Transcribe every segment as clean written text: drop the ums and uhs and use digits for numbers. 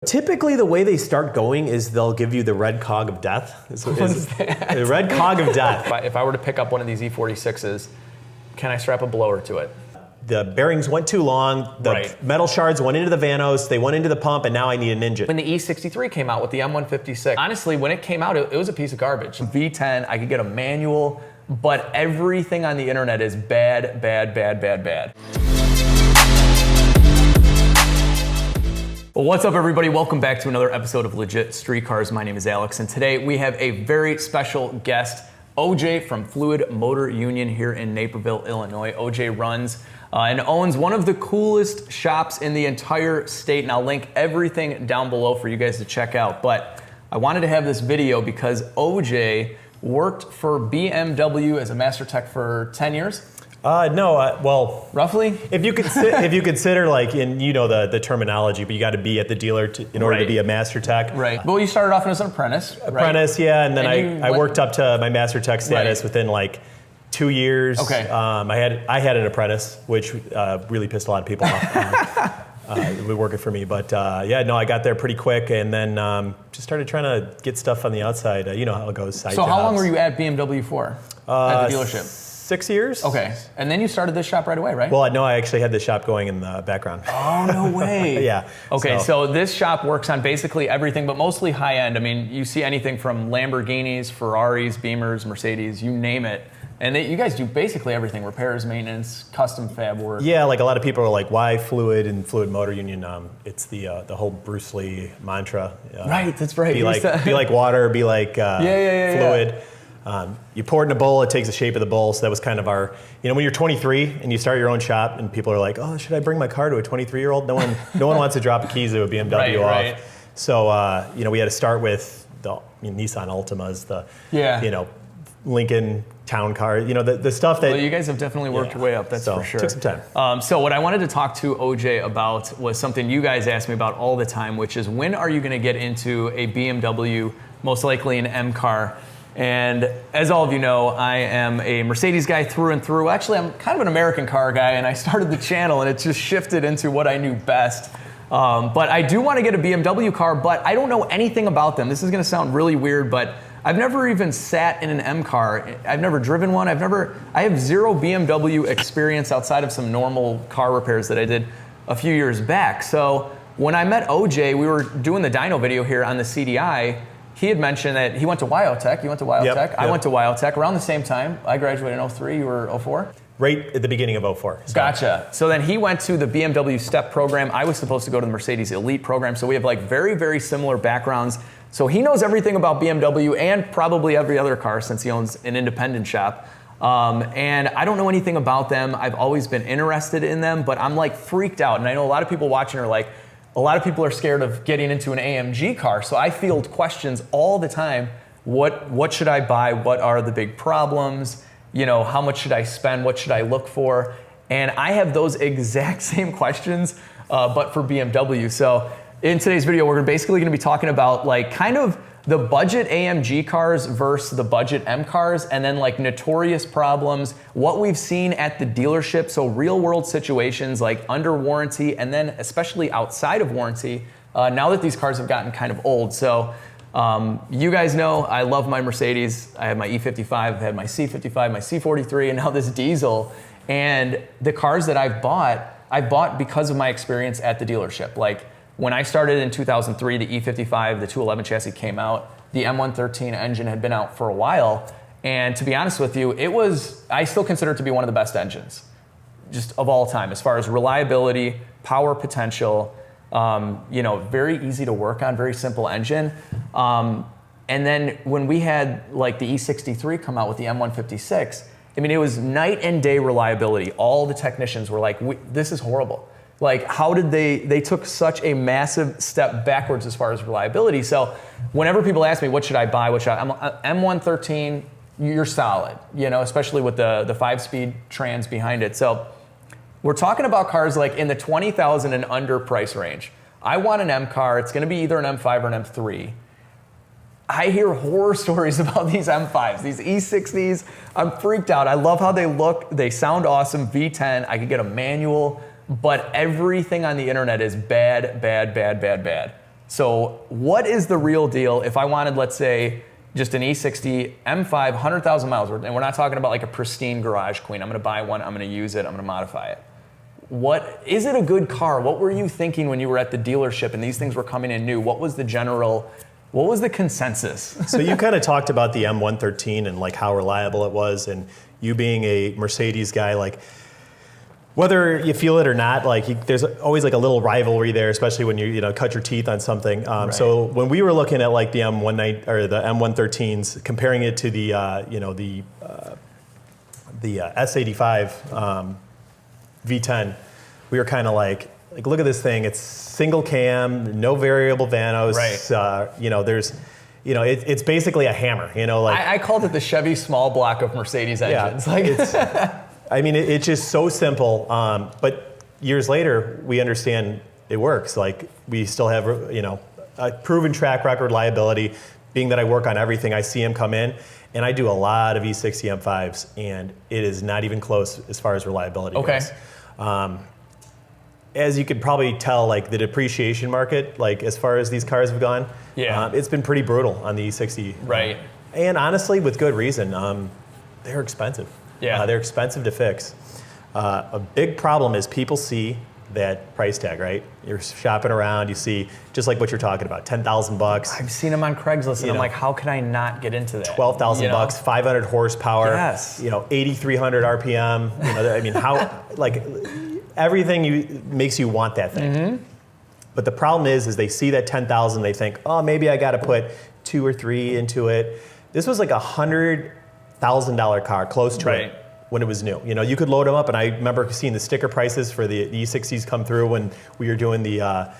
Typically, the way they start going is they'll give you the red cog of death. What is that? The red cog of death. If I were to pick up one of these E46s, can I strap a blower to it? The bearings went too long, the metal shards went into the vanos, they went into the pump, and now I need an engine. When the E63 came out with the M156, honestly, when it came out, it was a piece of garbage. V10, I could get a manual, but everything on the internet is bad, bad, bad, bad, bad. Well, what's up, everybody? Welcome back to another episode of Legit Street Cars. My name is Alex, and today we have a very special guest, OJ from Fluid MotorUnion here in Naperville, Illinois. OJ runs and owns one of the coolest shops in the entire state, and I'll link everything down below for you guys to check out. But I wanted to have this video because OJ worked for BMW as a master tech for 10 years. Well, roughly. If you consider like the terminology, but you got to be at the dealer in order to be a master tech. Right. Well, you started off as an apprentice. Apprentice, yeah, and then I worked up to my master tech status within like 2 years. Okay. I had an apprentice, which really pissed a lot of people off. Working for me, but I got there pretty quick, and then just started trying to get stuff on the outside. You know how it goes. So how long were you at BMW for? At the dealership? 6 years. Okay, and then you started this shop right away, right? Well, no, I actually had this shop going in the background. Oh, no way. Yeah. Okay, so this shop works on basically everything, but mostly high end. I mean, you see anything from Lamborghinis, Ferraris, Beamers, Mercedes, you name it. And you guys do basically everything: repairs, maintenance, custom fab work. Yeah, like a lot of people are like, why Fluid and Fluid MotorUnion? It's the whole Bruce Lee mantra. Right, that's right. Be like water, be like fluid. Yeah. You pour it in a bowl, it takes the shape of the bowl. So that was kind of our, when you're 23 and you start your own shop and people are like, oh, should I bring my car to a 23-year-old? No one wants to drop the keys to a BMW off. Right. So, we had to start with the Nissan Altimas, the Lincoln town car, the stuff that... Well, you guys have definitely worked your way up, that's for sure. Took some time. So what I wanted to talk to OJ about was something you guys ask me about all the time, which is when are you going to get into a BMW, most likely an M car? And as all of you know, I am a Mercedes guy through and through. Actually, I'm kind of an American car guy, and I started the channel, and it just shifted into what I knew best. But I do want to get a BMW car, but I don't know anything about them. This is going to sound really weird, but I've never even sat in an M car. I've never driven one. I have zero BMW experience outside of some normal car repairs that I did a few years back. So when I met OJ, we were doing the dyno video here on the CDI. He had mentioned that he went to Wyotech. You went to Wyotech. Yep. I went to Wyotech around the same time. I graduated in 03. You were 04? Right at the beginning of 04. So. Gotcha. So then he went to the BMW STEP program. I was supposed to go to the Mercedes Elite program. So we have like very, very similar backgrounds. So he knows everything about BMW and probably every other car since he owns an independent shop. And I don't know anything about them. I've always been interested in them, but I'm like freaked out. And I know a lot of people watching are like, a lot of people are scared of getting into an AMG car. So I field questions all the time. What should I buy? What are the big problems? How much should I spend? What should I look for? And I have those exact same questions, but for BMW. So in today's video, we're basically going to be talking about like kind of the budget AMG cars versus the budget M cars, and then like notorious problems, what we've seen at the dealership, so real world situations like under warranty, and then especially outside of warranty, now that these cars have gotten kind of old. So you guys know I love my Mercedes. I have my E55, I've had my C55, my C43, and now this diesel. And the cars that I bought because of my experience at the dealership. Like, when I started in 2003, the E55, the 211 chassis came out. The M113 engine had been out for a while. And to be honest with you, I still consider it to be one of the best engines just of all time as far as reliability, power potential, very easy to work on, very simple engine. And then when we had like the E63 come out with the M156, I mean, it was night and day reliability. All the technicians were like, this is horrible. Like, how did they took such a massive step backwards as far as reliability. So whenever people ask me, what should I buy? I'm M113, you're solid, especially with the 5-speed trans behind it. So we're talking about cars like in the 20,000 and under price range. I want an M car. It's going to be either an M5 or an M3. I hear horror stories about these M5s, these E60s. I'm freaked out. I love how they look. They sound awesome. V10. I could get a manual. But everything on the internet is bad, bad, bad, bad, bad. So what is the real deal if I wanted, let's say, just an E60 M5, 100,000 miles, and we're not talking about like a pristine garage queen. I'm going to buy one, I'm going to use it, I'm going to modify it. What is it a good car? What were you thinking when you were at the dealership and these things were coming in new? What was the consensus? So you kind of talked about the M113 and like how reliable it was, and you being a Mercedes guy, like whether you feel it or not, like there's always like a little rivalry there, especially when you cut your teeth on something. Right. So when we were looking at like the M19 or the M113s, comparing it to the S85 V10, we were kind of like look at this thing. It's single cam, no variable vanos. Right. It's basically a hammer. I called it the Chevy small block of Mercedes engines. Yeah, it's just so simple. But years later, we understand it works. Like we still have a proven track record, reliability. Being that I work on everything, I see them come in. And I do a lot of E60 M5s, and it is not even close as far as reliability goes. As you could probably tell, like the depreciation market, like as far as these cars have gone, it's been pretty brutal on the E60. Right. And honestly, with good reason. They're expensive. Yeah. They're expensive to fix. A big problem is people see that price tag, right? You're shopping around, you see, just like what you're talking about, $10,000. I've seen them on Craigslist, and I'm like, how can I not get into that? $12,000, 500 horsepower, Yes. 8,300 RPM. How, like, everything makes you want that thing. Mm-hmm. But the problem is they see that 10,000, they think, oh, maybe I got to put 2 or 3 into it. This was like $100,000 car, close to it. When it was new. You could load them up, and I remember seeing the sticker prices for the E60s come through when we were doing the off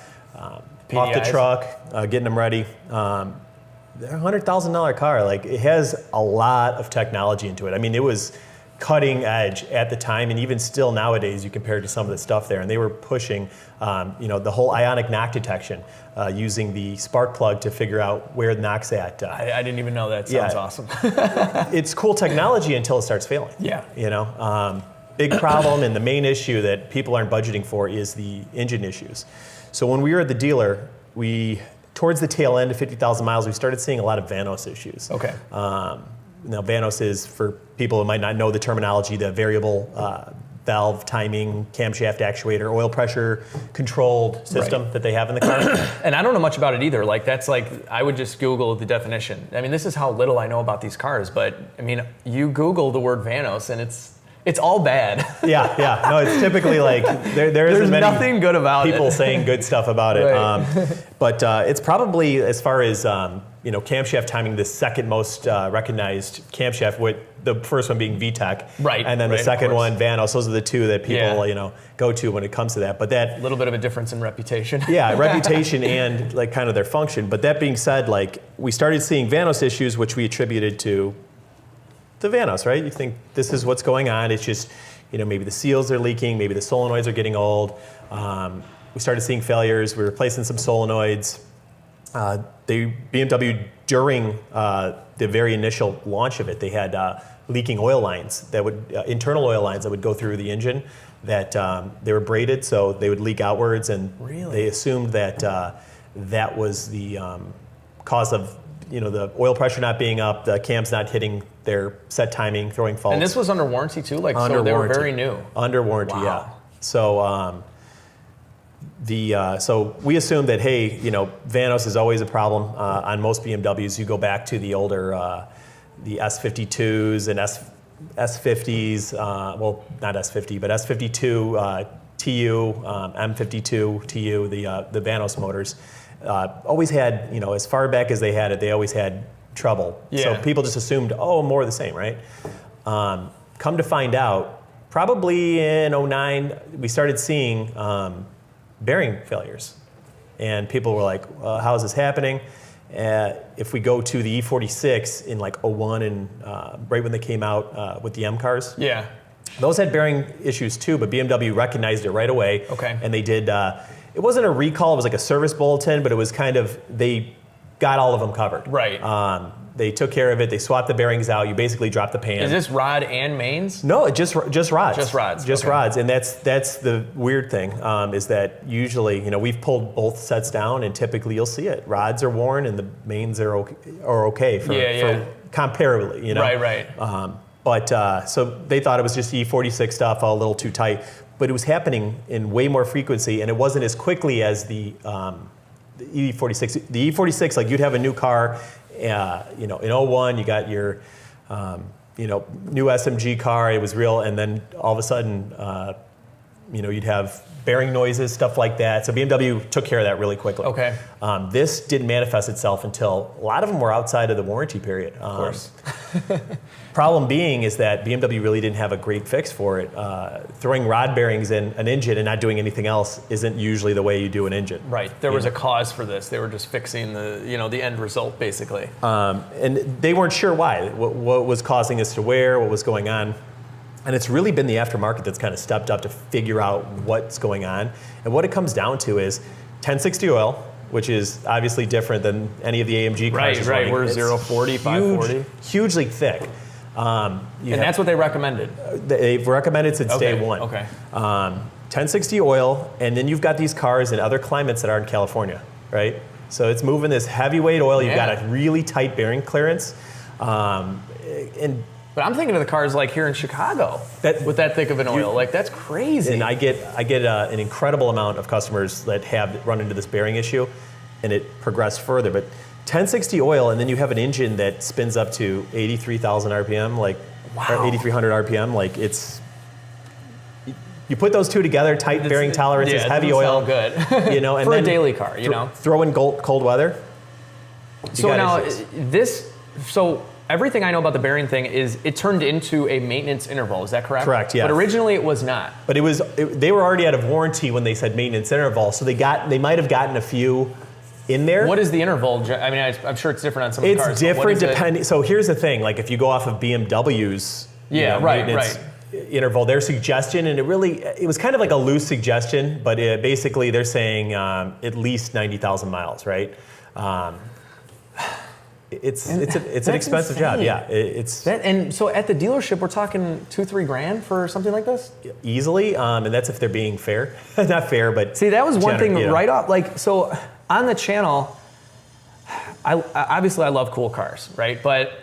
the truck, getting them ready. They're a $100,000 car. Like, it has a lot of technology into it. It was cutting edge at the time, and even still nowadays, you compare it to some of the stuff there. And they were pushing, the whole ionic knock detection, using the spark plug to figure out where the knock's at. I didn't even know that. Sounds awesome. It's cool technology until it starts failing. Yeah. Big problem, and the main issue that people aren't budgeting for is the engine issues. So when we were at the dealer, towards the tail end of 50,000 miles, we started seeing a lot of Vanos issues. Okay. Now, Vanos is, for people who might not know the terminology, the variable valve timing, camshaft actuator, oil pressure controlled system that they have in the car. And I don't know much about it either. Like, that's like, I would just Google the definition. This is how little I know about these cars, but you Google the word Vanos and it's all bad. Yeah. No, it's typically like, there's many nothing good about people saying good stuff about it. Right. But it's probably, as far as, camshaft timing, the second most recognized camshaft, with the first one being VTEC. Right. And then the second one, Vanos. Those are the two that people, go to when it comes to that. But that, a little bit of a difference in reputation. Yeah, reputation and like kind of their function. But that being said, like, we started seeing Vanos issues, which we attributed to the Vanos, right? You think this is what's going on. It's just, maybe the seals are leaking, maybe the solenoids are getting old. We started seeing failures. We were replacing some solenoids. The BMW, during the very initial launch of it, they had leaking oil lines that would, internal oil lines that would go through the engine, that they were braided, so they would leak outwards, and they assumed that that was the cause of the oil pressure not being up, the cams not hitting their set timing, throwing faults. And this was under warranty too? Under so they warranty. Were very new? Under warranty, wow. Yeah. So so we assume that, hey, Vanos is always a problem on most BMWs. You go back to the older, the S52s and S50s, well, not S50, but S52 TU, M52 TU, the Vanos motors, always had, as far back as they had it, they always had trouble. Yeah. So people just assumed, more of the same, right? Come to find out, probably in 2009, we started seeing bearing failures. And people were like, how is this happening? If we go to the E46 in like 2001 and right when they came out with the M cars, those had bearing issues too, but BMW recognized it right away. Okay. And they did, it wasn't a recall, it was like a service bulletin, but it was kind of, they got all of them covered. Right. They took care of it. They swapped the bearings out. You basically drop the pan. Is this rod and mains? No, it just rods. Just rods. Just okay. rods. And that's the weird thing is that usually, we've pulled both sets down, and typically you'll see it. Rods are worn, and the mains are okay for comparably. Right. But so they thought it was just E46 stuff, all a little too tight. But it was happening in way more frequency, and it wasn't as quickly as the E46. The E46, like you'd have a new car, in 01, you got your, new SMG car. It was real, and then all of a sudden, you'd have bearing noises, stuff like that. So BMW took care of that really quickly. Okay. This didn't manifest itself until a lot of them were outside of the warranty period. Of course. Problem being is that BMW really didn't have a great fix for it. Throwing rod bearings in an engine and not doing anything else isn't usually the way you do an engine. Right. There was a cause for this. They were just fixing the end result, basically. And they weren't sure why. What was causing this to wear? What was going on? And it's really been the aftermarket that's kind of stepped up to figure out what's going on. And what it comes down to is 1060 oil, which is obviously different than any of the AMG cars. Right. We're 040, 540. Hugely thick. And that's what they recommended. They've recommended since day one. Okay. 1060 oil, and then you've got these cars in other climates that aren't California, right? So it's moving this heavyweight oil. You've got a really tight bearing clearance. But I'm thinking of the cars like here in Chicago with that thick of an oil. Like, that's crazy. And I get an incredible amount of customers that have run into this bearing issue, and it progressed further. But 1060 oil, and then you have an engine that spins up to 83,000 RPM, or 8,300 RPM. Like, you put those two together, tight bearing tolerances, heavy oil. Good. And for then a daily car, throw in cold weather. So now so everything I know about the bearing thing is it turned into a maintenance interval. Is that correct? Correct. Yeah. But originally it was not. But they were already out of warranty when they said maintenance interval, so they might have gotten a few in there. What is the interval? I mean, I'm sure it's different on some of the cars. It's different depending. So here's the thing: like if you go off of BMW's maintenance interval, their suggestion, and it was kind of like a loose suggestion, but basically they're saying at least 90,000 miles, right? It's an expensive job. Yeah, and so at the dealership we're talking $2,000-3,000 for something like this easily, and that's if they're being fair. Not fair, but see, that was one thing right off. Like, so on the channel, I love cool cars, right? But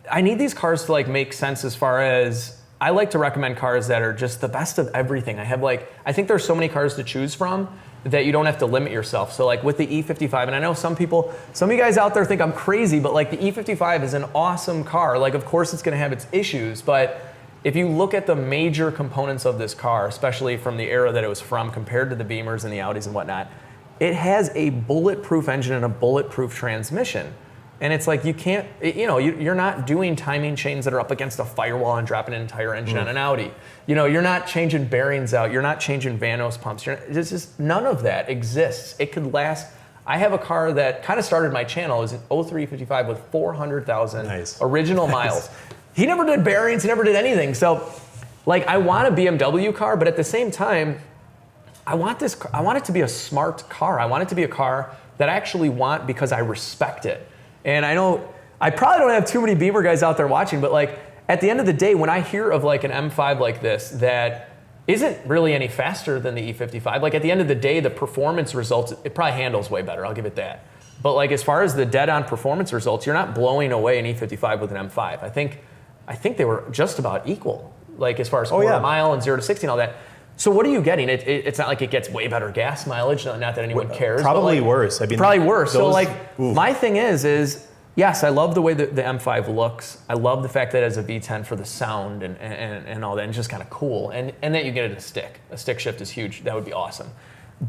I need these cars to make sense as far as I like to recommend cars that are just the best of everything. I think there's so many cars to choose from that you don't have to limit yourself. So with the E55, and I know some of you guys out there think I'm crazy, but the E55 is an awesome car. Of course it's gonna have its issues, but if you look at the major components of this car, especially from the era that it was from compared to the Beamers and the Audis and whatnot, it has a bulletproof engine and a bulletproof transmission. And it's you can't, you're not doing timing chains that are up against a firewall and dropping an entire engine on an Audi. You're not changing bearings out. You're not changing Vanos pumps. It's just none of that exists. It could last. I have a car that kind of started my channel. It was an 03 E55 with 400,000 original miles. He never did bearings. He never did anything. So, I want a BMW car, but at the same time, I want it to be a smart car. I want it to be a car that I actually want because I respect it. And I know I probably don't have too many Beamer guys out there watching, but at the end of the day, when I hear of an M5 like this that isn't really any faster than the E55, at the end of the day, the performance results, it probably handles way better, I'll give it that. But as far as the dead-on performance results, you're not blowing away an E55 with an M5. I think they were just about equal, as far as quarter mile and 0 to 60 and all that. So what are you getting? It's not like it gets way better gas mileage. Not that anyone cares. Probably worse. Probably worse. My thing is yes, I love the way that the M5 looks. I love the fact that it has a V10 for the sound and all that. And it's just kind of cool. And that you get it a stick. A stick shift is huge. That would be awesome.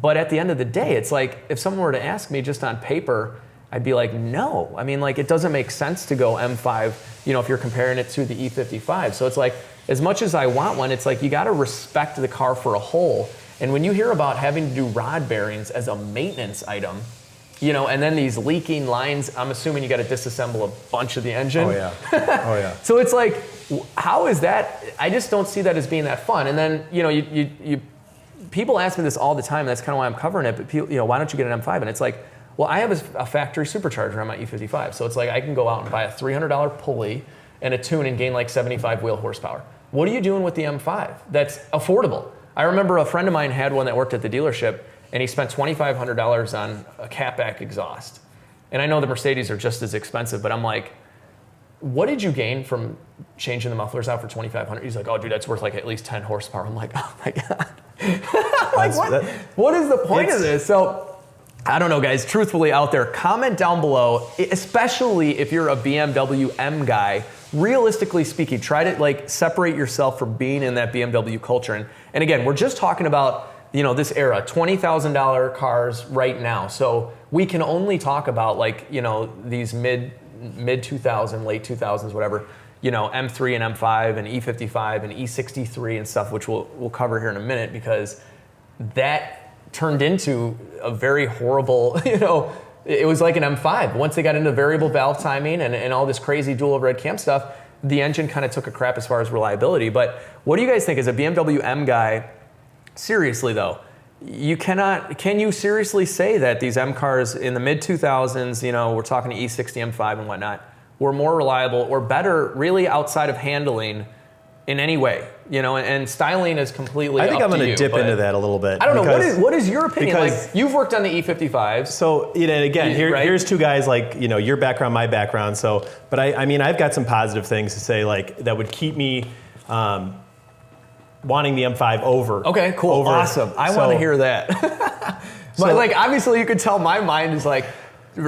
But at the end of the day, it's if someone were to ask me just on paper, I'd be no. I mean, it doesn't make sense to go M5, if you're comparing it to the E55. So it's as much as I want one, it's you got to respect the car for a whole. And when you hear about having to do rod bearings as a maintenance item, and then these leaking lines, I'm assuming you got to disassemble a bunch of the engine. Oh yeah. Oh yeah. So it's how is that? I just don't see that as being that fun. And then, you people ask me this all the time. And that's kind of why I'm covering it. But people, why don't you get an M5? And it's Well, I have a factory supercharger on my E55. So it's like I can go out and buy a $300 pulley and a tune and gain like 75 wheel horsepower. What are you doing with the M5? That's affordable. I remember a friend of mine had one that worked at the dealership, and he spent $2,500 on a catback exhaust. And I know the Mercedes are just as expensive, but I'm like, what did you gain from changing the mufflers out for $2,500? He's like, oh, dude, that's worth like at least 10 horsepower. I'm like, oh my God. Like, what is the point of this? So I don't know, guys. Truthfully, out there, comment down below, especially if you're a BMW M guy. Realistically speaking, try to like separate yourself from being in that BMW culture. And again, we're just talking about, you know, this era, $20,000 cars right now. So we can only talk about like, you know, these mid 2000s, late 2000s, whatever, you know, M3 and M5 and E55 and E63 and stuff, which we'll cover here in a minute, because that turned into a very horrible, you know, it was like an M5. Once they got into variable valve timing and all this crazy dual overhead cam stuff, the engine kind of took a crap as far as reliability. But what do you guys think as a BMW M guy? Seriously though, can you seriously say that these M cars in the mid 2000s, you know, we're talking E60 M5 and whatnot, were more reliable or better really outside of handling in any way, you know, and styling is completely I think up I'm going to to you, dip but into that a little bit. I don't know, what is your opinion? Like, you've worked on the E55s. So, you know, and again, right? here's two guys like, you know, your background, my background. So, but I mean, I've got some positive things to say, like, that would keep me wanting the M5 over. Okay, cool, awesome. I want to hear that. But like, obviously you could tell my mind is like,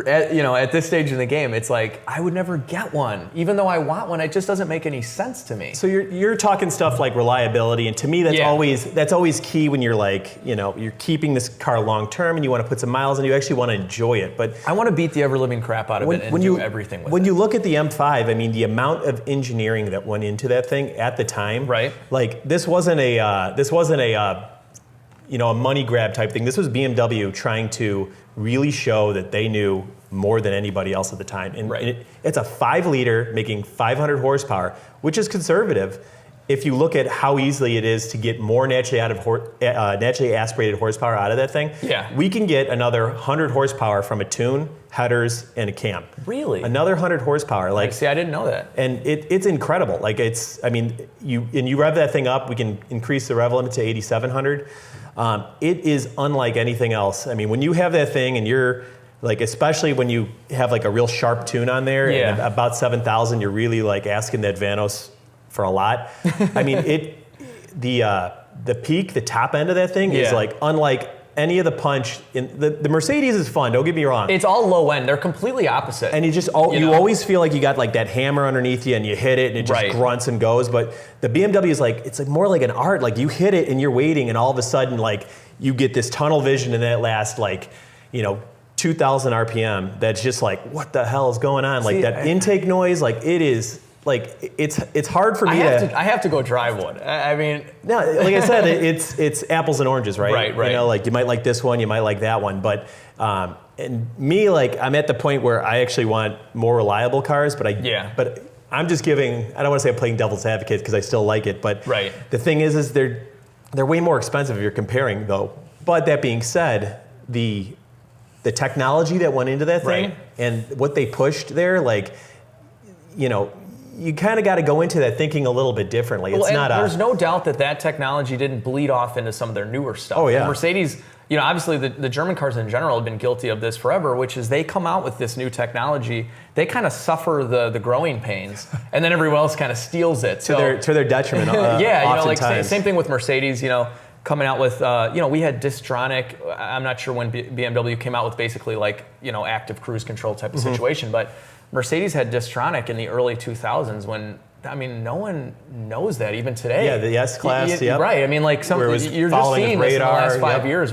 at this stage in the game, it's like, I would never get one. Even though I want one, it just doesn't make any sense to me. So you're talking stuff like reliability, and to me that's always key when you're like, you know, you're keeping this car long term and you want to put some miles and you actually want to enjoy it. But I want to beat the ever living crap out of it and do everything with it. When you look at the M5, I mean, the amount of engineering that went into that thing at the time, right? Like this wasn't a money grab type thing. This was BMW trying to really show that they knew more than anybody else at the time. And it's a 5-liter making 500 horsepower, which is conservative. If you look at how easily it is to get more naturally aspirated horsepower out of that thing, we can get another 100 horsepower from a tune, headers, and a cam. Really? Another 100 horsepower. Like, see, I didn't know that. And it's incredible. Like you rev that thing up, we can increase the rev limit to 8,700. It is unlike anything else. I mean, when you have that thing and you're like, especially when you have like a real sharp tune on there, and about 7,000, you're really like asking that Vanos for a lot. I mean, the peak, the top end of that thing is like unlike any of the punch. The Mercedes is fun, don't get me wrong. It's all low end. They're completely opposite. And you always feel like you got like that hammer underneath you and you hit it and it just grunts and goes. But the BMW is like, it's like more like an art. Like you hit it and you're waiting and all of a sudden like you get this tunnel vision in that last 2,000 RPM. That's just like, what the hell is going on? Like that intake noise, like it is like, it's hard for me I have to go drive one. I mean, no, like I said, it's apples and oranges, right? Right. You know, like you might like this one, you might like that one, but and me, like I'm at the point where I actually want more reliable cars, but I'm just giving. I don't want to say I'm playing devil's advocate because I still like it, but the thing is they're way more expensive if you're comparing though. But that being said, the technology that went into that thing and what they pushed there, like, you know, you kind of got to go into that thinking a little bit differently. Well, there's no doubt that technology didn't bleed off into some of their newer stuff. Oh, yeah. And Mercedes, you know, obviously the German cars in general have been guilty of this forever, which is they come out with this new technology, they kind of suffer the growing pains, and then everyone else kind of steals it. To their detriment. Yeah, you know, like same thing with Mercedes, you know, coming out with, we had Distronic. I'm not sure when BMW came out with basically like, you know, active cruise control type of situation, but Mercedes had Distronic in the early 2000s when, I mean, no one knows that even today. Yeah, the S-Class, Right, I mean, like, you're just seeing this in the last 5 years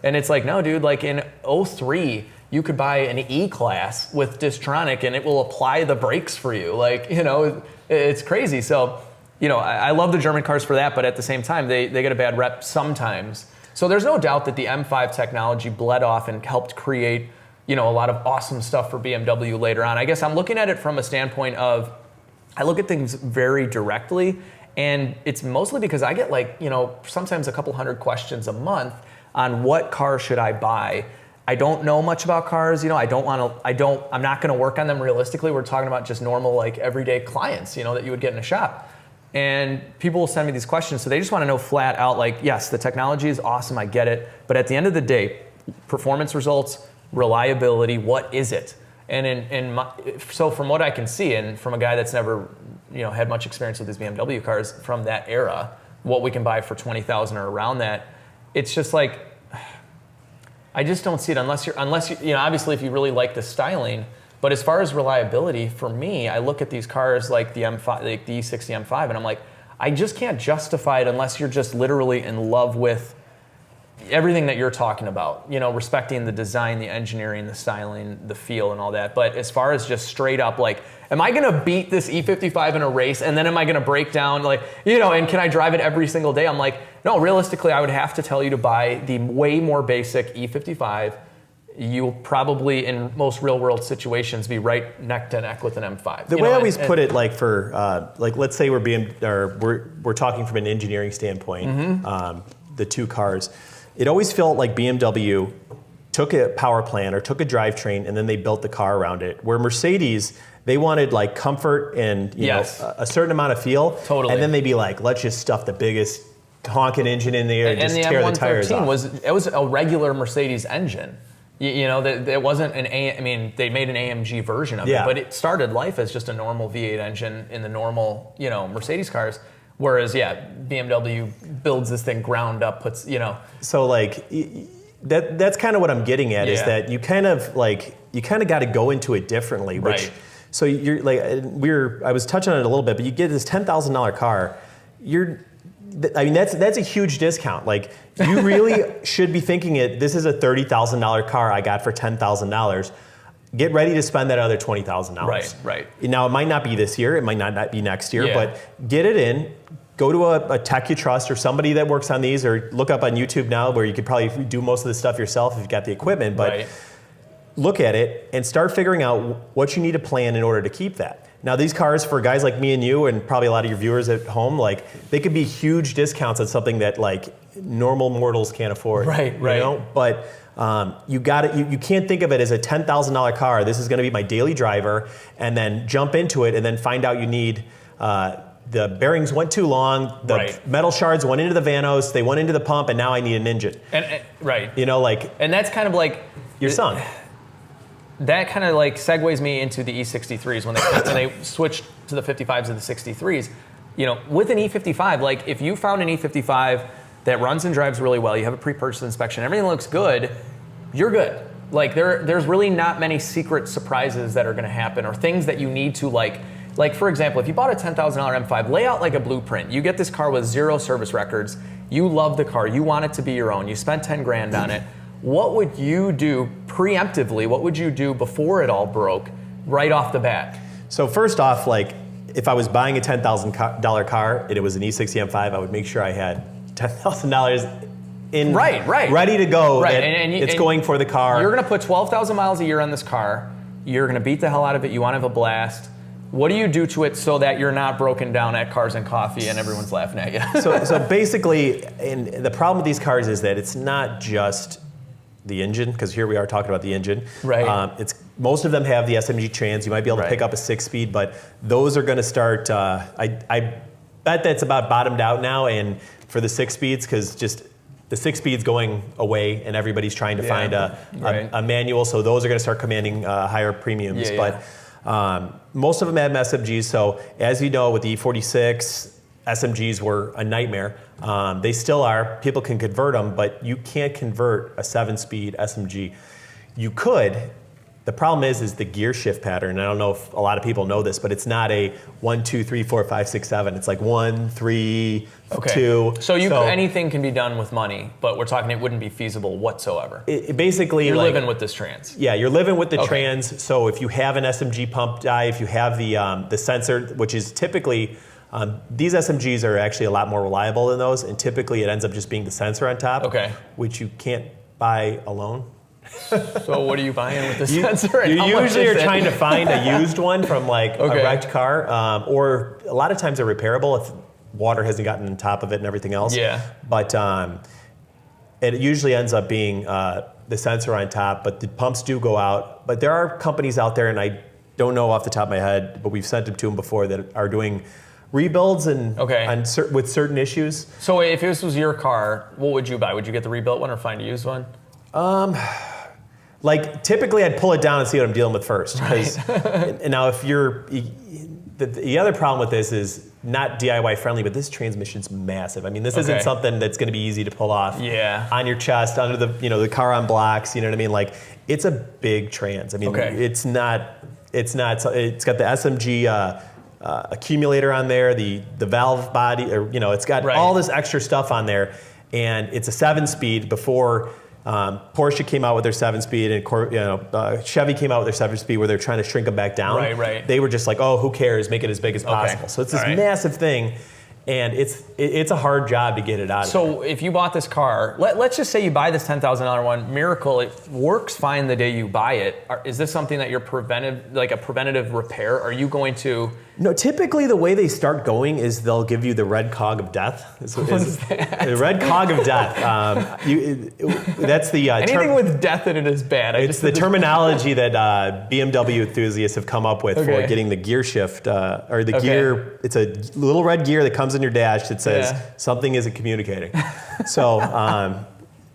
and it's like, no, dude, like in 03, you could buy an E-Class with Distronic and it will apply the brakes for you. Like, you know, it's crazy. So, you know, I love the German cars for that, but at the same time, they get a bad rep sometimes. So there's no doubt that the M5 technology bled off and helped create, you know, a lot of awesome stuff for BMW later on. I guess I'm looking at it from a standpoint of, I look at things very directly, and it's mostly because I get like, you know, sometimes a couple hundred questions a month on what car should I buy. I don't know much about cars. You know, I'm not going to work on them realistically. We're talking about just normal, like everyday clients, you know, that you would get in a shop. And people will send me these questions. So they just want to know flat out, like, yes, the technology is awesome. I get it. But at the end of the day, performance results, reliability, what is it? And so from what I can see, and from a guy that's never, you know, had much experience with these BMW cars from that era, what we can buy for $20,000 or around that, it's just like, I just don't see it unless you, you know, obviously if you really like the styling. But as far as reliability, for me, I look at these cars like the M5, like the E60 M5, and I'm like, I just can't justify it unless you're just literally in love with everything that you're talking about. You know, respecting the design, the engineering, the styling, the feel, and all that. But as far as just straight up, like, am I gonna beat this E55 in a race, and then am I gonna break down, like, you know, and can I drive it every single day? I'm like, no, realistically, I would have to tell you to buy the way more basic E55. You'll probably, in most real-world situations, be right neck to neck with an M5. The way I always put it, like for like, let's say we're talking from an engineering standpoint, the two cars. It always felt like BMW took a power plant or took a drivetrain and then they built the car around it. Where Mercedes, they wanted like comfort and you know a certain amount of feel, and then they'd be like, let's just stuff the biggest honking engine in there and just tear the tires off. It was a regular Mercedes engine. You know, it wasn't I mean, they made an AMG version of it, but it started life as just a normal V8 engine in the normal, you know, Mercedes cars. Whereas, BMW builds this thing ground up, puts, you know. So like, that's kind of what I'm getting at is that you kind of got to go into it differently. Which, so you're like, I was touching on it a little bit, but you get this $10,000 car, I mean, that's a huge discount. Like, you really should be thinking this is a $30,000 car I got for $10,000. Get ready to spend that other $20,000. Right. Now, it might not be this year, it might not be next year, but get it in. Go to a tech you trust or somebody that works on these, or look up on YouTube now where you could probably do most of this stuff yourself if you've got the equipment. But look at it and start figuring out what you need to plan in order to keep that. Now, these cars, for guys like me and you, and probably a lot of your viewers at home, like, they could be huge discounts on something that like normal mortals can't afford. Right. You know? But you can't think of it as a $10,000 car. This is going to be my daily driver, and then jump into it, and then find out you need the bearings went too long, the metal shards went into the vanos, they went into the pump, and now I need an engine. You know, like, and that's kind of like your son. That kind of like segues me into the E63s when they switched to the 55s and the 63s. You know, with an E55, like, if you found an E55 that runs and drives really well, you have a pre-purchase inspection, everything looks good, you're good. Like, there's really not many secret surprises that are going to happen, or things that you need to like, for example, if you bought a $10,000 M5, lay out like a blueprint. You get this car with 0 service records. You love the car. You want it to be your own. You spent 10 grand on it. What would you do preemptively? What would you do before it all broke, right off the bat? So first off, like, if I was buying a $10,000 car and it was an E60 M5, I would make sure I had $10,000 in ready to go. It's going for the car. You're going to put 12,000 miles a year on this car. You're going to beat the hell out of it. You want to have a blast. What do you do to it so that you're not broken down at Cars and Coffee and everyone's laughing at you? so basically, and the problem with these cars is that it's not just the engine, because here we are talking about the engine. It's most of them have the SMG trans. You might be able to pick up a 6-speed, but those are going to start. I bet that's about bottomed out now, and for the 6-speeds, because just the 6-speed's going away, and everybody's trying to find a manual. So those are going to start commanding higher premiums. But most of them have SMGs. So as you know, with the E46. SMGs were a nightmare. They still are. People can convert them, but you can't convert a 7-speed SMG. You could. The problem is the gear shift pattern. I don't know if a lot of people know this, but it's not a 1, 2, 3, 4, 5, 6, 7. It's like 1, 3, 2. So anything can be done with money, but we're talking it wouldn't be feasible whatsoever. Basically, you're living with this trans. Yeah, you're living with the trans. So if you have an SMG pump die, if you have the sensor, which is typically. These SMGs are actually a lot more reliable than those, and typically it ends up just being the sensor on top, which you can't buy alone. So what are you buying with the sensor? You usually are trying to find a used one from like a wrecked car, or a lot of times they're repairable if water hasn't gotten on top of it and everything else. But it usually ends up being the sensor on top, but the pumps do go out. But there are companies out there, and I don't know off the top of my head, but we've sent them to them before, that are doing rebuilds and with certain issues. So if this was your car, what would you buy? Would you get the rebuilt one or find a used one? Like typically I'd pull it down and see what I'm dealing with first. Right. And now if the other problem with this is not DIY friendly, but this transmission's massive. I mean, this isn't something that's going to be easy to pull off on your chest, under the car on blocks, you know what I mean? Like, it's a big trans. I mean, it's got the SMG accumulator on there, the valve body, or it's got all this extra stuff on there, and it's a 7-speed. Before Porsche came out with their 7-speed, and Chevy came out with their 7-speed, where they're trying to shrink them back down. Right. They were just like, oh, who cares? Make it as big as possible. So it's this massive thing, and it's a hard job to get it out of there. So if you bought this car, let's just say you buy this $10,000 one, miracle, it works fine the day you buy it. Is this something that you're a preventative repair? Are you going to... No, typically the way they start going is they'll give you the red cog of death. What is that? The red cog of death. That's the anything with death in it is bad. It's the terminology that BMW enthusiasts have come up with for getting the gear shift or the gear. It's a little red gear that comes in your dash that says something isn't communicating. So,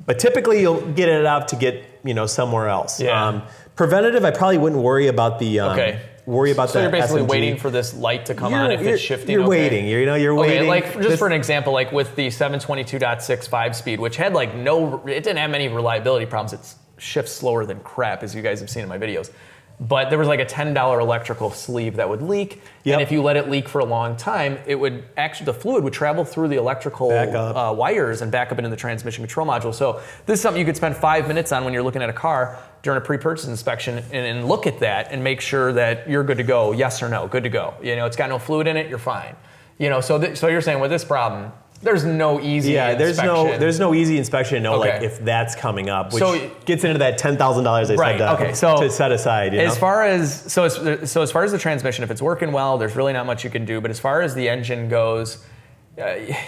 but typically you'll get it out to get somewhere else. Yeah. Preventative, I probably wouldn't worry about the. Worry about that. So you're basically SMG. Waiting for this light to come on if it's shifting. You're waiting. You're waiting. Like just for an example, like with the 722.6 5-speed, which had it didn't have any reliability problems. It shifts slower than crap, as you guys have seen in my videos. But there was like a $10 electrical sleeve that would leak, and if you let it leak for a long time, it would the fluid would travel through the electrical wires and back up into the transmission control module. So this is something you could spend 5 minutes on when you're looking at a car during a pre-purchase inspection, and look at that and make sure that you're good to go. Yes or no, good to go. It's got no fluid in it, you're fine. So you're saying with this problem, there's no easy inspection. there's no easy inspection to know like if that's coming up, which gets into that $10,000 I said to set aside. As far as the transmission, if it's working well, there's really not much you can do. But as far as the engine goes,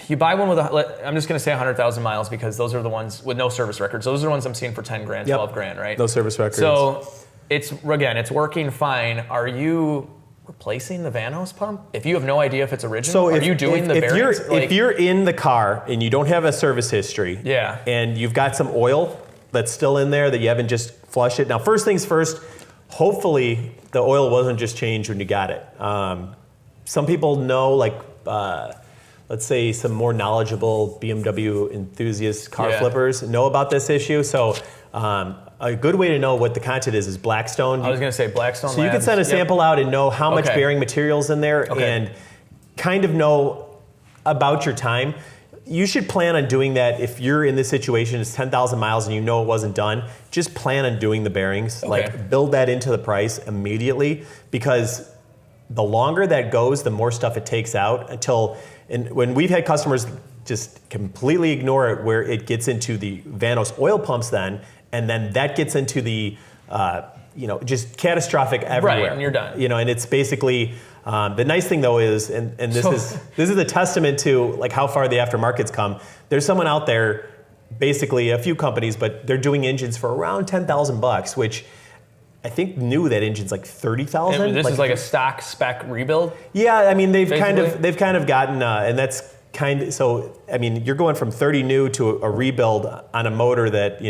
you buy one with I'm just going to say 100,000 miles, because those are the ones with no service records. Those are the ones I'm seeing for 10 grand, 12 grand, right? No service records. So it's working fine. Are you replacing the Vanos pump? If you have no idea if it's original, so are you doing the bearings? If you're in the car and you don't have a service history, and you've got some oil that's still in there that you haven't just flushed it. Now, first things first, hopefully the oil wasn't just changed when you got it. Some people know, let's say some more knowledgeable BMW enthusiast car flippers know about this issue. So a good way to know what the content is Blackstone. I was going to say Blackstone So you can send a sample out and know how much bearing material's in there and kind of know about your time. You should plan on doing that if you're in this situation. It's 10,000 miles and you know it wasn't done. Just plan on doing the bearings. Like, build that into the price immediately, because the longer that goes, the more stuff it takes out until... And when we've had customers just completely ignore it, where it gets into the Vanos oil pumps and then that gets into the, just catastrophic everywhere. Right, and you're done. And it's basically, the nice thing though is, and this is a testament to like how far the aftermarket's come. There's someone out there, basically a few companies, but they're doing engines for around $10,000, which I think new that engine's like 30,000. This is like a stock spec rebuild. Yeah, I mean they've kind of gotten, and that's kind of, so I mean you're going from 30 new to a rebuild on a motor that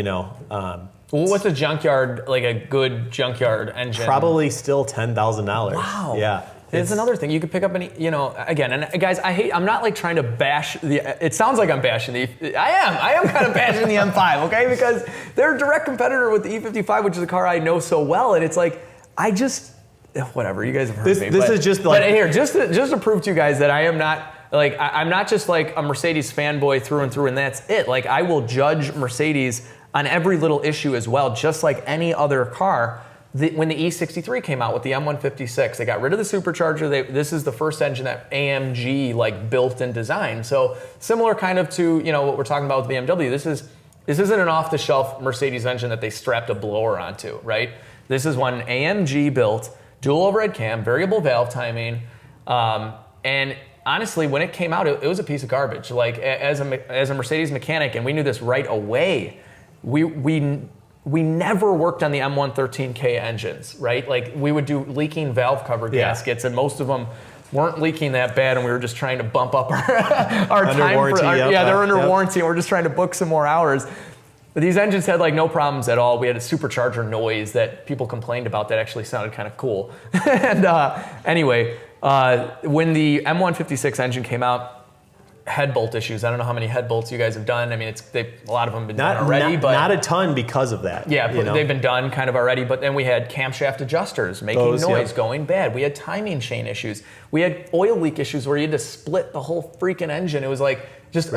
what's a junkyard, like a good junkyard engine? Probably still $10,000. Wow. Yeah. It's another thing. You could pick up any, again, and guys, I'm not like trying to bash it sounds like I'm bashing I am kind of bashing the M5, okay? Because they're a direct competitor with the E55, which is a car I know so well, and it's like, whatever, you guys have heard me. This is just like... But here, just to prove to you guys that I am not, like, I'm not just like a Mercedes fanboy through and through and that's it. Like, I will judge Mercedes on every little issue as well, just like any other car. When the E63 came out with the M156, they got rid of the supercharger. This is the first engine that AMG built and designed. So similar kind of to what we're talking about with BMW. This isn't an off-the-shelf Mercedes engine that they strapped a blower onto, right? This is one AMG built, dual overhead cam, variable valve timing, and honestly, when it came out, it was a piece of garbage. Like as a Mercedes mechanic, and we knew this right away. we never worked on the M113K engines, right? Like we would do leaking valve cover gaskets, and most of them weren't leaking that bad, and we were just trying to bump up our under time. Warranty, They're under warranty, and we're just trying to book some more hours. But these engines had like no problems at all. We had a supercharger noise that people complained about that actually sounded kind of cool. And anyway, when the M156 engine came out, head bolt issues. I don't know how many head bolts you guys have done. I mean, a lot of them have been done already, but not a ton because of that. Yeah, they've been done kind of already. But then we had camshaft adjusters making noise, going bad. We had timing chain issues. We had oil leak issues where you had to split the whole freaking engine. It was like just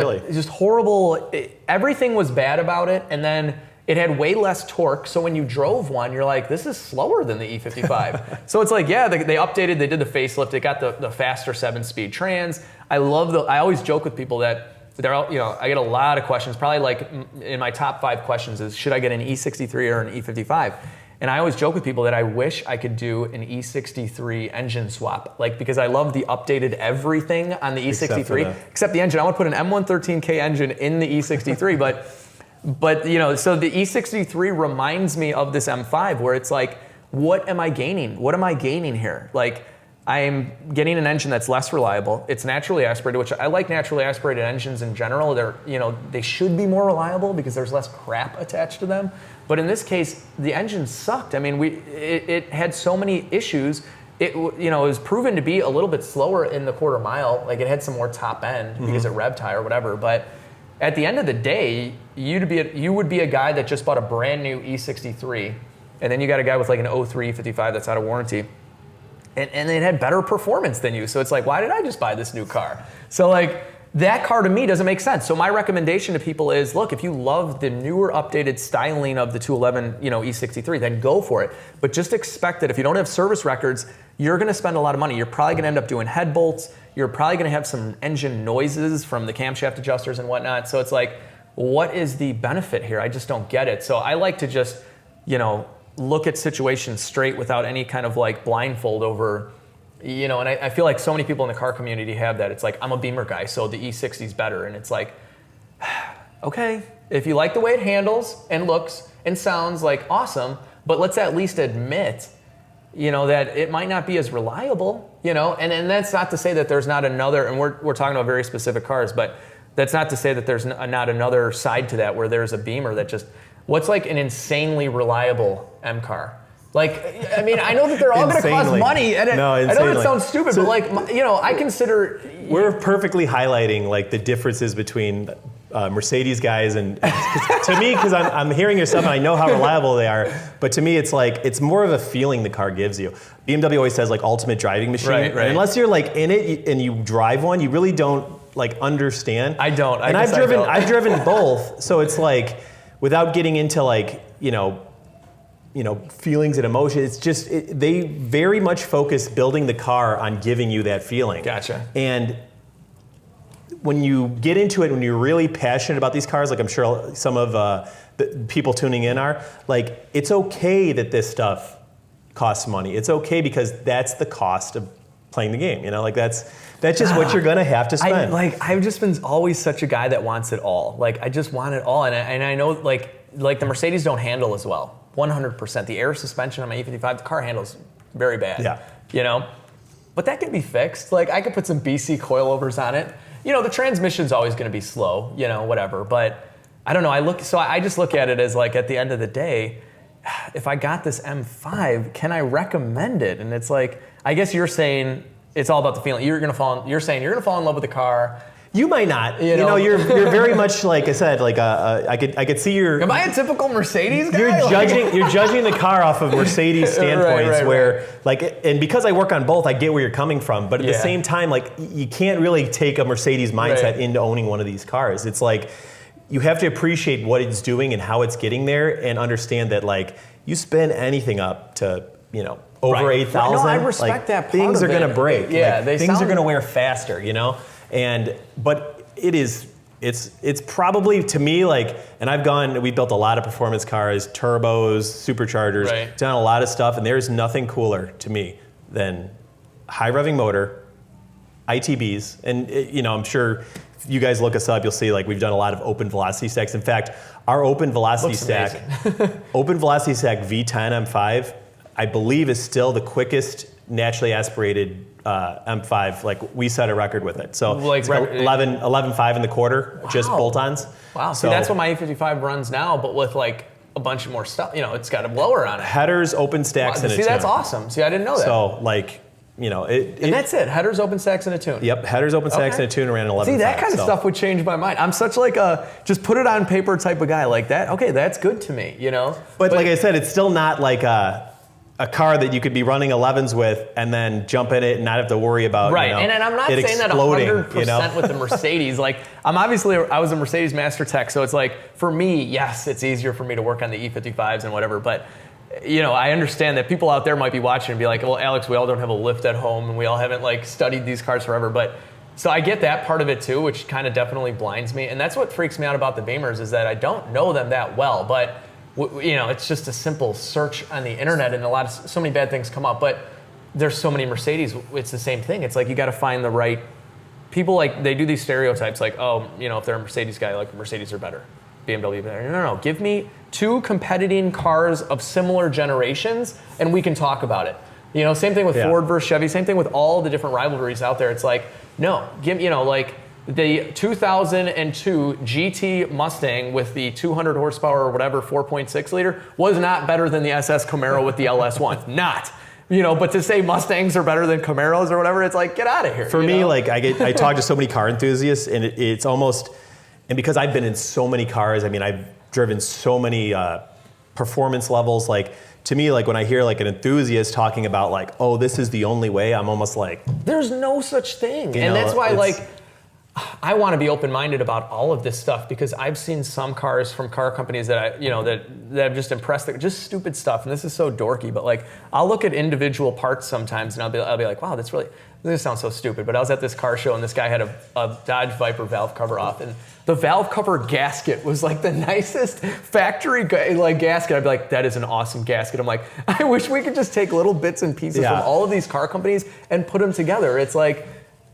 horrible. Everything was bad about it, and then it had way less torque, so when you drove one, you're like, this is slower than the E55. So it's like, yeah, they updated, they did the facelift, they got the faster 7-speed trans. I always joke with people that I get a lot of questions, probably like in my top 5 questions is, should I get an E63 or an E55? And I always joke with people that I wish I could do an E63 engine swap, like because I love the updated everything on the E63, except the engine. I want to put an M113K engine in the E63, But so the E63 reminds me of this M5 where it's like, what am I gaining? What am I gaining here? Like, I'm getting an engine that's less reliable. It's naturally aspirated, which I like naturally aspirated engines in general. They should be more reliable because there's less crap attached to them. But in this case, the engine sucked. I mean, it had so many issues. It was proven to be a little bit slower in the quarter mile. Like it had some more top end because it revved high or whatever. But at the end of the day, you would be a guy that just bought a brand new E63, and then you got a guy with like an 03 55 that's out of warranty, and it had better performance than you. So it's like, why did I just buy this new car? So like that car to me doesn't make sense. So my recommendation to people is, look, if you love the newer updated styling of the 211 E63, then go for it. But just expect that if you don't have service records, you're going to spend a lot of money. You're probably going to end up doing head bolts. You're probably going to have some engine noises from the camshaft adjusters and whatnot. So it's like, what is the benefit here? I just don't get it. So I like to just, look at situations straight without any kind of like blindfold over, and I feel like so many people in the car community have that. It's like, I'm a Beamer guy, so the E60 is better. And it's like, okay, if you like the way it handles and looks and sounds, like awesome, but let's at least admit that it might not be as reliable, and that's not to say that there's not another, and we're talking about very specific cars, but that's not to say that there's not another side to that where there's a Beamer that just, what's like an insanely reliable M car? Like, I mean, I know that they're all going to cost money, and I know it sounds stupid, but like, I consider... We're perfectly highlighting like the differences between Mercedes guys and to me, because I'm hearing your stuff and I know how reliable they are, but to me it's like, it's more of a feeling the car gives you. BMW always says like ultimate driving machine. Right. And unless you're like in it and you drive one, you really don't like understand. I don't. I've driven both, so it's like, without getting into like, feelings and emotions, it's just, they very much focus building the car on giving you that feeling. Gotcha. And when you get into it, when you're really passionate about these cars, like I'm sure some of the people tuning in are, like, it's okay that this stuff costs money. It's okay because that's the cost of playing the game. Like that's just what you're gonna have to spend. I've just been always such a guy that wants it all. Like I just want it all, and I know like the Mercedes don't handle as well. 100%. The air suspension on my E55, the car handles very bad. Yeah. But that can be fixed. Like I could put some BC coilovers on it. The transmission's always going to be slow. Whatever. But I don't know. I just look at it as like at the end of the day, if I got this M5, can I recommend it? And it's like, I guess you're saying it's all about the feeling. You're saying you're gonna fall in love with the car. You might not. You're very much like I said. Like I could see your. Am I a typical Mercedes guy? You're judging the car off of Mercedes standpoints, right. And because I work on both, I get where you're coming from. But at the same time, like you can't really take a Mercedes mindset into owning one of these cars. It's like you have to appreciate what it's doing and how it's getting there, and understand that like you spin anything up to over 8,000. No, I respect that part things of are going to break. Yeah, things are going to wear faster. But it's probably, to me, like, and we built a lot of performance cars, turbos, superchargers, done a lot of stuff, and there's nothing cooler to me than high revving motor, ITBs, and I'm sure if you guys look us up, you'll see like we've done a lot of open velocity stacks. In fact, our open velocity Looks stack, amazing. open velocity stack V10 M5, I believe is still the quickest naturally aspirated M5. Like we set a record with it. So Like it's 11.5 in the quarter, just bolt-ons. Wow. So See, that's what my E55 runs now, but with like a bunch more stuff. You know, it's got a blower on it. headers, open stacks, and a See, tune. that's awesome. See, I didn't know that. So like, you know, and that's it. Headers, open stacks, and a tune. Yep, headers, open stacks, Okay. and a tune around 11.5. See, that kind of stuff would change my mind. I'm such like a just put it on paper type of guy like that. Okay, that's good to me, you know? But like I said, it's still not like a car that you could be running 11s with and then jump in it and not have to worry about, right. You know, and I'm not it saying that exploding, 100% you know? with the Mercedes. Like, I was a Mercedes master tech, so it's like, for me, yes, it's easier for me to work on the E55s and whatever, but you know, I understand that people out there might be watching and be like, well, Alex, we all don't have a lift at home and we all haven't like studied these cars forever, but so I get that part of it too, which kind of definitely blinds me. And that's what freaks me out about the Beamers is that I don't know them that well, but you know, it's just a simple search on the internet and so many bad things come up, but there's so many Mercedes, it's the same thing. It's like, you got to find the right people. Like they do these stereotypes like, oh, you know, if they're a Mercedes guy, like Mercedes are better, BMW better. No, give me two competing cars of similar generations and we can talk about it. You know, same thing with Ford versus Chevy, same thing with all the different rivalries out there. It's like, no, you know, like the 2002 GT Mustang with the 200 horsepower or whatever, 4.6 liter was not better than the SS Camaro with the LS1. Not. You know, but to say Mustangs are better than Camaros or whatever, it's like, get out of here. For me, know? like I talk to so many car enthusiasts and it's almost, and because I've been in so many cars, I mean, I've driven so many performance levels, like to me, like when I hear like an enthusiast talking about like, oh, this is the only way, I'm almost like, there's no such thing. You and know, that's why it's- like, I want to be open-minded about all of this stuff because I've seen some cars from car companies that that have just impressed, just stupid stuff. And this is so dorky, but like I'll look at individual parts sometimes and I'll be like, wow, this sounds so stupid. But I was at this car show and this guy had a Dodge Viper valve cover off, and the valve cover gasket was like the nicest factory like gasket. I'd be like, that is an awesome gasket. I'm like, I wish we could just take little bits and pieces from all of these car companies and put them together. It's like,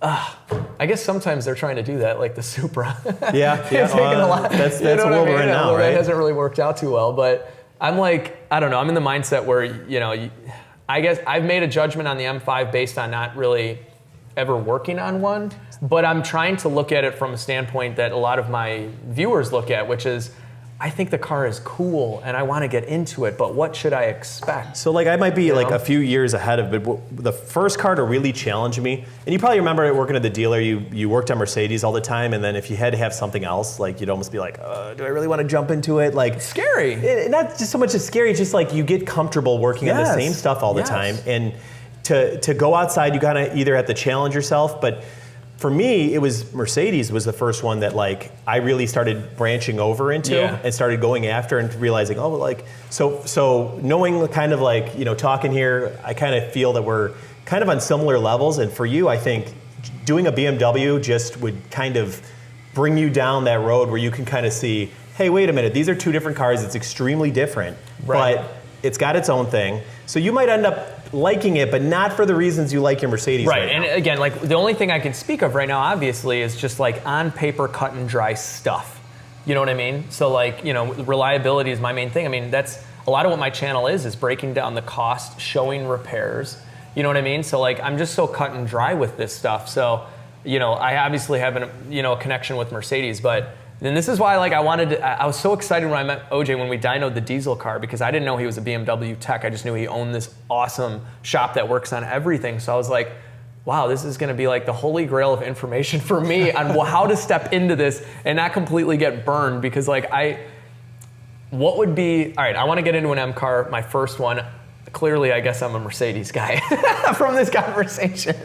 I guess sometimes they're trying to do that, like the Supra. yeah. That's the world we're in now, right? That hasn't really worked out too well, but I'm like, I don't know. I'm in the mindset where, you know, I guess I've made a judgment on the M5 based on not really ever working on one, but I'm trying to look at it from a standpoint that a lot of my viewers look at, which is, I think the car is cool and I want to get into it, but what should I expect? So like I might be like a few years ahead of it. The first car to really challenge me, and you probably remember working at the dealer, you worked on Mercedes all the time, and then if you had to have something else, like you'd almost be like, do I really want to jump into it? Like scary. Not just so much as scary, just like you get comfortable working on the same stuff all the time. And to go outside, you kind of either have to challenge yourself, but for me, it was Mercedes was the first one that like I really started branching over into and started going after and realizing, oh, like so knowing kind of like, you know, talking here, I kind of feel that we're kind of on similar levels. And for you, I think doing a BMW just would kind of bring you down that road where you can kind of see, hey, wait a minute, these are two different cars. It's extremely different, but it's got its own thing. So you might end up liking it, but not for the reasons you like your Mercedes. Right, and again, like the only thing I can speak of right now, obviously, is just like on paper, cut and dry stuff. You know what I mean? So like, you know, reliability is my main thing. I mean, that's a lot of what my channel is breaking down the cost, showing repairs. You know what I mean? So like, I'm just so cut and dry with this stuff. So, you know, I obviously have a connection with Mercedes, but and this is why, like, I was so excited when I met OJ when we dynoed the diesel car because I didn't know he was a BMW tech. I just knew he owned this awesome shop that works on everything. So I was like, wow, this is going to be like the holy grail of information for me on how to step into this and not completely get burned because, like, what would be, all right, I want to get into an M car, my first one. Clearly, I guess I'm a Mercedes guy from this conversation.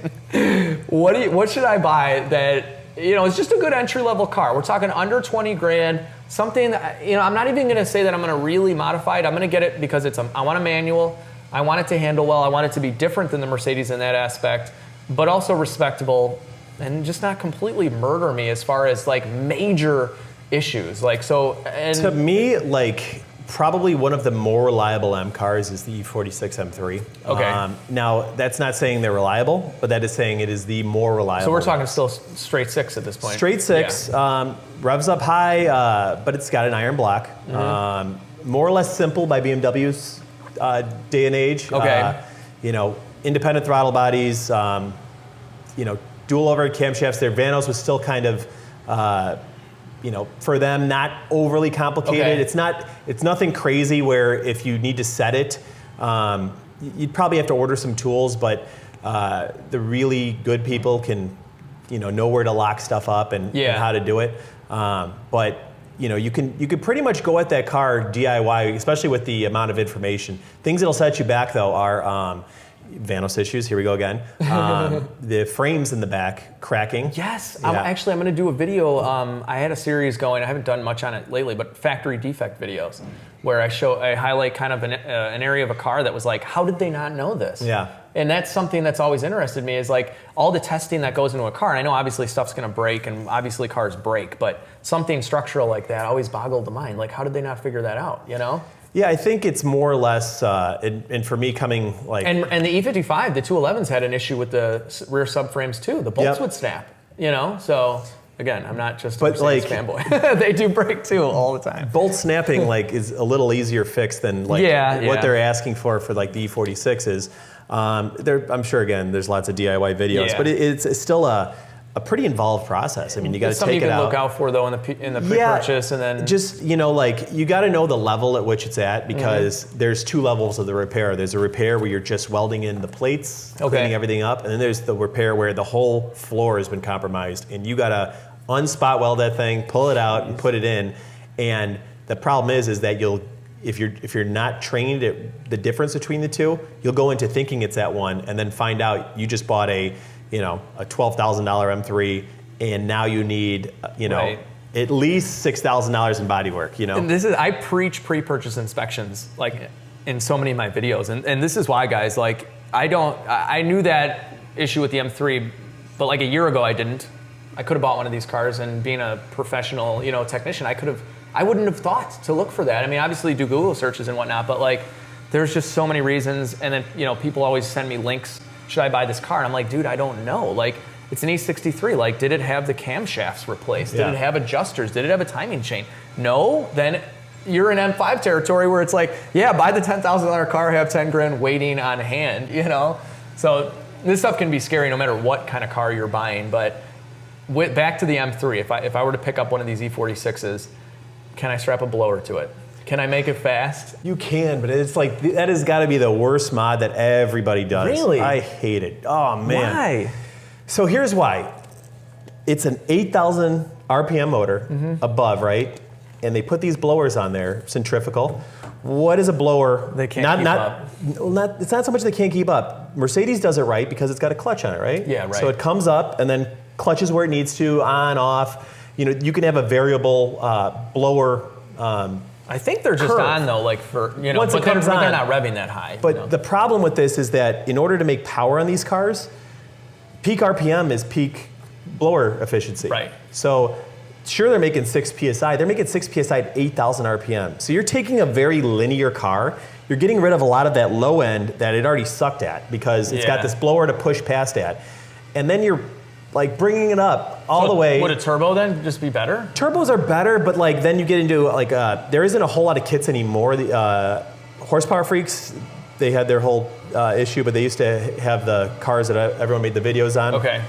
What should I buy that, you know, it's just a good entry-level car. We're talking under 20 grand, something that, you know, I'm not even gonna say that I'm gonna really modify it. I'm gonna get it because I want a manual. I want it to handle well. I want it to be different than the Mercedes in that aspect, but also respectable and just not completely murder me as far as like major issues. Like, so, and to me, like Probably one of the more reliable M cars is the E46 M3. Okay. Now, that's not saying they're reliable, but that is saying it is the more reliable. So we're talking still straight six at this point. Straight six, revs up high, but it's got an iron block. More or less simple by BMW's day and age. Okay. Independent throttle bodies, dual overhead camshafts. Their Vanos was still kind of, for them, not overly complicated. Okay. It's nothing crazy where if you need to set it, you'd probably have to order some tools, but the really good people can, know where to lock stuff up and how to do it. But you could pretty much go at that car DIY, especially with the amount of information. Things that'll set you back though are Vanos issues. Here we go again. The frames in the back cracking. Yes, Yeah. I'm going to do a video. I had a series going. I haven't done much on it lately, but factory defect videos, where I highlight kind of an area of a car that was like, how did they not know this? Yeah. And that's something that's always interested me is like all the testing that goes into a car. And I know obviously stuff's going to break, and obviously cars break, but something structural like that always boggled the mind. Like, how did they not figure that out? Yeah, I think it's more or less, and for me coming like... And the E55, the 211s had an issue with the rear subframes too. The bolts Yep. would snap, So again, I'm not just a But, Mercedes fanboy. They do break too all the time. Bolt snapping is a little easier fix than what they're asking for like the E46s. I'm sure again there's lots of DIY videos, but it's still a pretty involved process. I mean, you got to take it out. Something you can look out for though in the pre-purchase, and then just you got to know the level at which it's at, because there's two levels of the repair. There's a repair where you're just welding in the plates, cleaning everything up, and then there's the repair where the whole floor has been compromised, and you got to unspot weld that thing, pull it out, and put it in. And the problem is that if you're not trained at the difference between the two, you'll go into thinking it's at one, and then find out you just bought a $12,000 M3, and now you need at least $6,000 in bodywork. And I preach pre-purchase inspections like in so many of my videos, and this is why, guys. Like I knew that issue with the M3, but like a year ago I didn't. I could have bought one of these cars, and being a professional technician, I wouldn't have thought to look for that. I mean, obviously do Google searches and whatnot, but like there's just so many reasons. And then people always send me links. Should I buy this car? And I'm like, dude, I don't know. Like, it's an E63. Like, did it have the camshafts replaced? Did it have adjusters? Did it have a timing chain? No. Then you're in M5 territory where it's like, yeah, buy the $10,000 car, have 10 grand waiting on hand, So this stuff can be scary no matter what kind of car you're buying. But back to the M3, if I were to pick up one of these E46s, can I strap a blower to it? Can I make it fast? You can, but it's like, that has got to be the worst mod that everybody does. Really? I hate it. Oh, man. Why? So here's why. It's an 8,000 RPM motor above, right? And they put these blowers on there, centrifugal. What is a blower? They can't keep up. It's not so much they can't keep up. Mercedes does it right because it's got a clutch on it, right? Yeah, right. So it comes up and then clutches where it needs to, on, off. You can have a variable blower. I think they're just curve. On though, like for Once it comes on, they're not revving that high. But the problem with this is that in order to make power on these cars, peak RPM is peak blower efficiency. Right. So sure, they're making 6 psi. They're making 6 psi at 8,000 RPM. So you're taking a very linear car. You're getting rid of a lot of that low end that it already sucked at, because it's got this blower to push past at, and then you're like bringing it up all the way. Would a turbo then just be better? Turbos are better, but like then you get into like there isn't a whole lot of kits anymore. The Horsepower Freaks, they had their whole issue, but they used to have the cars that everyone made the videos on. Okay.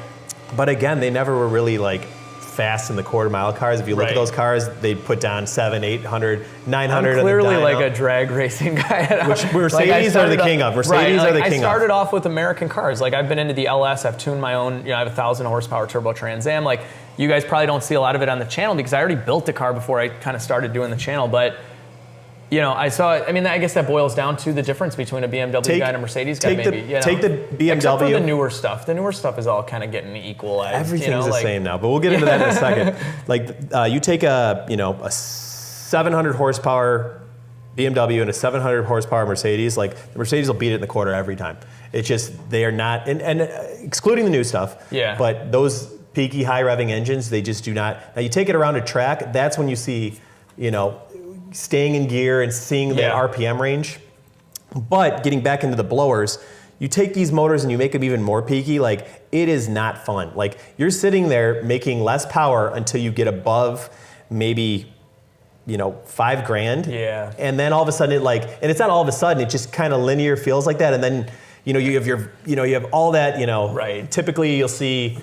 But again, they never were really like fast in the quarter mile cars. If you look at those cars, they'd put down 700, 800, 900. I'm clearly like a drag racing guy. Which Mercedes are the king of. Mercedes are the king of. I started off with American cars. Like I've been into the LS. I've tuned my own. I have a 1,000 horsepower turbo Trans Am. Like you guys probably don't see a lot of it on the channel because I already built the car before I kind of started doing the channel. But I saw. I mean, I guess that boils down to the difference between a BMW guy and a Mercedes guy. Maybe take the BMW. Except for the newer stuff. The newer stuff is all kind of getting equalized. Everything's the same now, but we'll get into that in a second. Like you take a 700 horsepower BMW and a 700 horsepower Mercedes. Like the Mercedes will beat it in the quarter every time. It's just they are not, and excluding the new stuff. Yeah. But those peaky high revving engines, they just do not. Now you take it around a track. That's when you see, staying in gear and seeing the RPM range. But getting back into the blowers, you take these motors and you make them even more peaky, like it is not fun. Like you're sitting there making less power until you get above maybe, you know, $5,000. Yeah. And then all of a sudden and it's not all of a sudden, it just kind of linear feels like that. And then, you know, you have all that, you know, right. Typically you'll see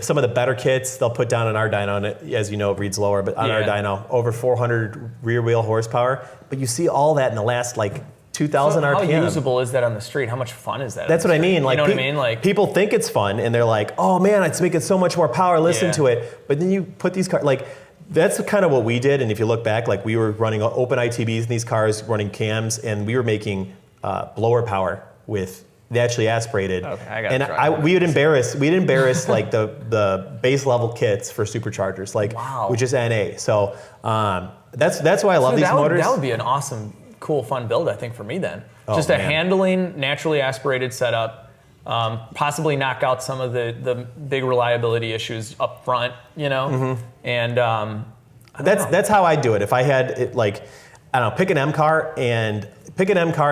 some of the better kits, they'll put down on our dyno, and it, as you know, it reads lower, but on our dyno, over 400 rear wheel horsepower. But you see all that in the last like 2,000 RPM. How usable is that on the street? How much fun is that? That's what I mean. Like, you know what I mean? Like people think it's fun, and they're like, "Oh man, it's making so much more power. Listen to it." But then you put these cars like. That's kind of what we did, and if you look back, like we were running open ITBs in these cars, running cams, and we were making blower power with naturally aspirated. Okay, I gotta try that. We'd embarrass like the base level kits for superchargers, like which is NA. So that's why I love these motors. That would be an awesome, cool, fun build, I think, for me then. Just a man. handling, naturally aspirated setup, possibly knock out some of the big reliability issues up front, you know, and that's how I do it. If I had it, like, I don't know, pick an M car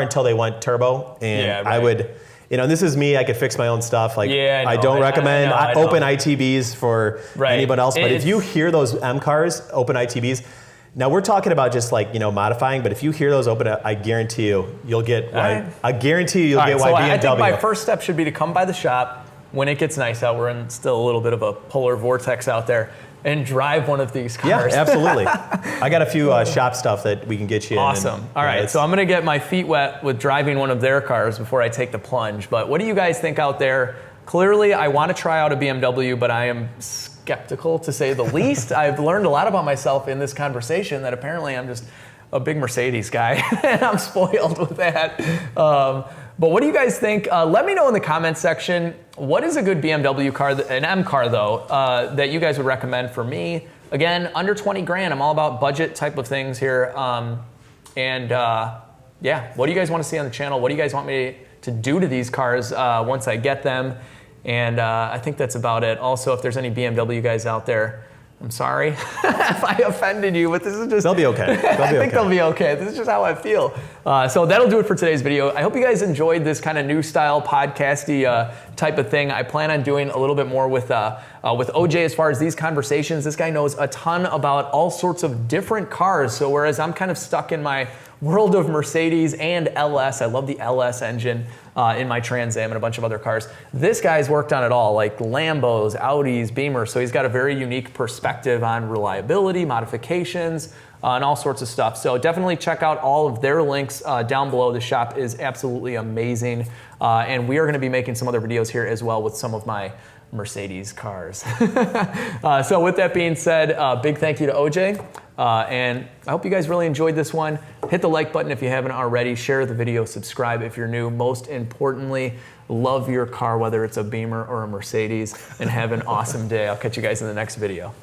until they went turbo, and I would. You know, this is me. I could fix my own stuff. Like, I don't recommend open ITBs for anyone else. But if you hear those M cars, open ITBs, now we're talking about just like, you know, modifying. But if you hear those open, I guarantee you'll get. I guarantee you'll get why BMW. I think my first step should be to come by the shop when it gets nice out. We're in still a little bit of a polar vortex out there. And drive one of these cars. Yeah, absolutely. I got a few shop stuff that we can get you in. Awesome. All right, so I'm going to get my feet wet with driving one of their cars before I take the plunge. But what do you guys think out there? Clearly, I want to try out a BMW, but I am skeptical, to say the least. I've learned a lot about myself in this conversation that apparently I'm just a big Mercedes guy, and I'm spoiled with that. But what do you guys think? Let me know in the comments section, what is a good BMW car, an M car though, that you guys would recommend for me? Again, under 20 grand. I'm all about budget type of things here. Yeah, what do you guys want to see on the channel? What do you guys want me to do to these cars once I get them? And I think that's about it. Also, if there's any BMW guys out there, I'm sorry if I offended you, but this is just... They'll be okay. I think they'll be okay. This is just how I feel. So that'll do it for today's video. I hope you guys enjoyed this kind of new style podcasty type of thing. I plan on doing a little bit more with OJ as far as these conversations. This guy knows a ton about all sorts of different cars. So whereas I'm kind of stuck in my world of Mercedes and LS, I love the LS engine in my Trans Am and a bunch of other cars. This guy's worked on it all, like Lambos, Audis, Beamers. So he's got a very unique perspective on reliability, modifications, and all sorts of stuff. So definitely check out all of their links down below. The shop is absolutely amazing. And we are going to be making some other videos here as well with some of my Mercedes cars. So with that being said, big thank you to OJ. And I hope you guys really enjoyed this one. Hit the like button if you haven't already. Share the video, subscribe if you're new. Most importantly, love your car, whether it's a Beamer or a Mercedes, and have an awesome day. I'll catch you guys in the next video.